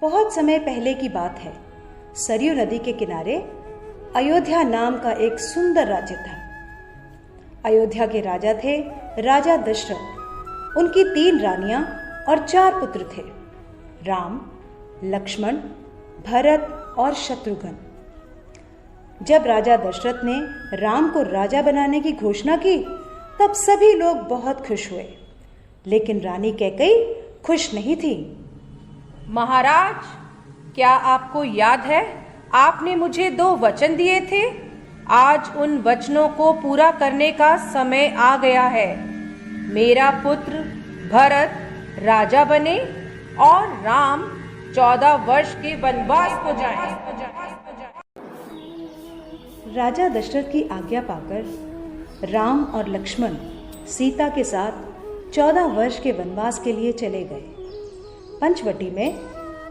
बहुत समय पहले की बात है। सरयू नदी के किनारे अयोध्या नाम का एक सुंदर राज्य था। अयोध्या के राजा थे राजा दशरथ। उनकी 3 रानियां और 4 पुत्र थे, राम, लक्ष्मण, भरत और शत्रुघ्न। जब राजा दशरथ ने राम को राजा बनाने की घोषणा की तब सभी लोग बहुत खुश हुए, लेकिन रानी कैकेयी खुश नहीं थी। महाराज, क्या आपको याद है आपने मुझे 2 वचन दिए थे? आज उन वचनों को पूरा करने का समय आ गया है। मेरा पुत्र भरत राजा बने और राम 14 वर्ष के वनवास को जाए। राजा दशरथ की आज्ञा पाकर राम और लक्ष्मण सीता के साथ 14 वर्ष के वनवास के लिए चले गए। पंचवटी में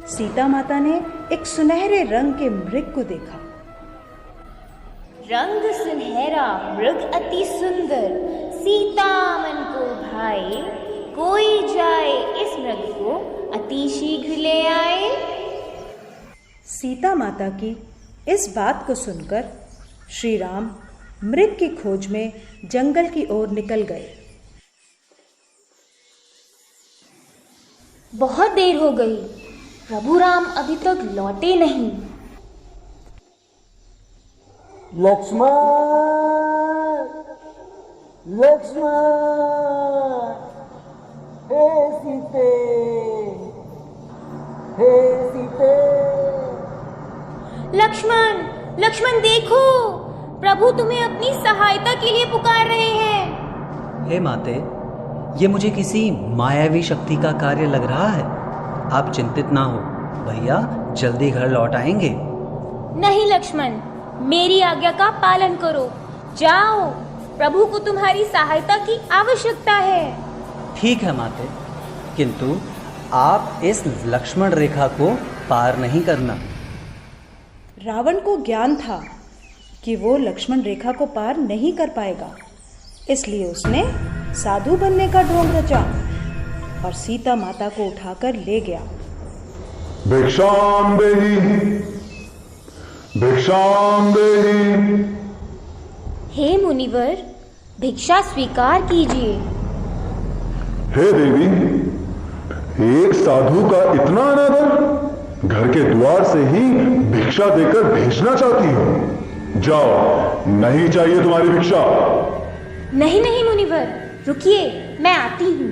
सीता माता ने एक सुनहरे रंग के मृग को देखा। रंग सुनहरा मृग अति सुंदर, सीता मन को भाए, कोई जाए इस मृग को अति शीघ्र ले आए। सीता माता की इस बात को सुनकर श्री राम मृग की खोज में जंगल की ओर निकल गए। बहुत देर हो गई, प्रभु राम अभी तक लौटे नहीं। लक्ष्मण, लक्ष्मण, हे सीते, हे सीते। लक्ष्मण, लक्ष्मण देखो, प्रभु तुम्हें अपनी सहायता के लिए पुकार रहे हैं। हे माते, ये मुझे किसी मायावी शक्ति का कार्य लग रहा है। आप चिंतित ना हो, भैया जल्दी घर लौट आएंगे। नहीं लक्ष्मण, मेरी आज्ञा का पालन करो। जाओ, प्रभु को तुम्हारी सहायता की आवश्यकता है। ठीक है माते, किंतु आप इस लक्ष्मण रेखा को पार नहीं करना। रावण को ज्ञान था कि वो लक्ष्मण रेखा को पार नहीं कर पाएगा, इसलिए उसने साधु बनने का ढोंग रचा और सीता माता को उठाकर ले गया। भिक्षाम देहि, भिक्षाम देहि। हे मुनिवर, भिक्षा स्वीकार कीजिए। हे देवी, एक साधु का इतना अनादर, घर के द्वार से ही भिक्षा देकर भेजना चाहती हो। जाओ, नहीं चाहिए तुम्हारी भिक्षा। नहीं नहीं मुनिवर, रुकिए, मैं आती हूँ।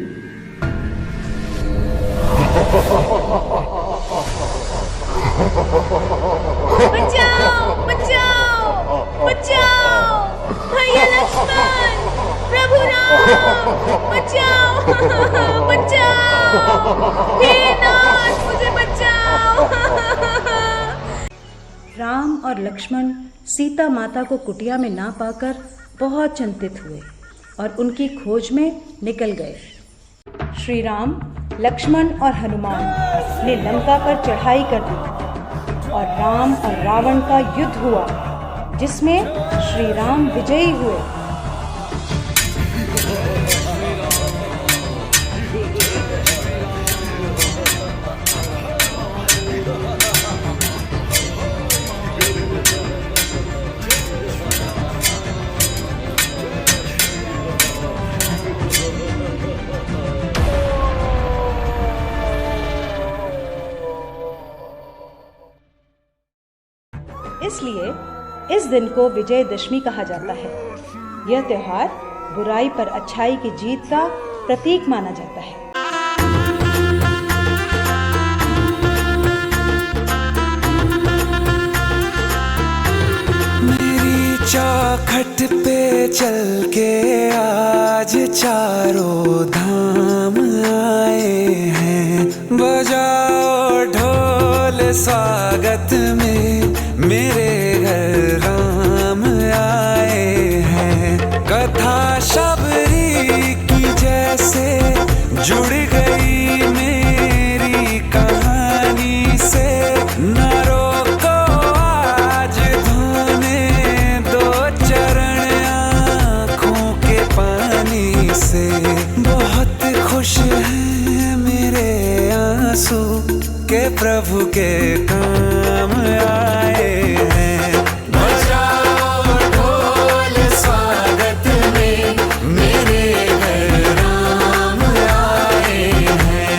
बचाओ, बचाओ, बचाओ, भैया लक्ष्मण, प्रभु राम, बचाओ, बचाओ, हे नाथ, मुझे बचाओ। राम और लक्ष्मण सीता माता को कुटिया में ना पाकर बहुत चिंतित हुए और उनकी खोज में निकल गए। श्री राम, लक्ष्मण और हनुमान ने लंका पर चढ़ाई कर दी और राम और रावण का युद्ध हुआ, जिसमें श्री राम विजयी हुए। इसलिए इस दिन को विजयदशमी कहा जाता है। यह त्योहार बुराई पर अच्छाई की जीत का प्रतीक माना जाता है। मेरी चौखट पे चल के आज चारों धाम आए हैं। बजाओ ढोल स्वागत में, मेरे घर राम आए हैं। कथा शबरी की जैसे जुड़ गई मेरी कहानी से। न रोको आज धोने दो चरण आँखों के पानी से। बहुत खुश हैं मेरे आंसू, के प्रभु के काम आए हैं। बजाओ ढोल स्वागत में, मेरे घर राम आए हैं।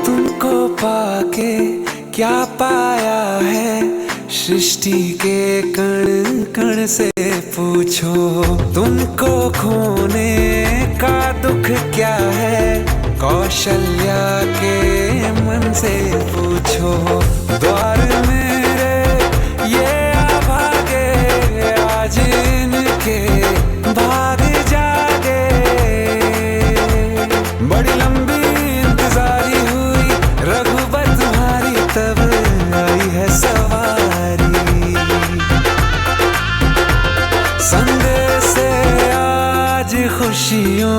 तुमको पाके क्या पाया है, सृष्टि के कण कण से पूछो। तुमको खोने का दुख क्या है, कौशल्या के मन से पूछो। द्वार मेरे ये अभागे, आज इनके भाग जागे। बड़ी लंबी इंतजारी हुई रघुबर तुम्हारी, तब आई है सवारी। संदेश से आज खुशियों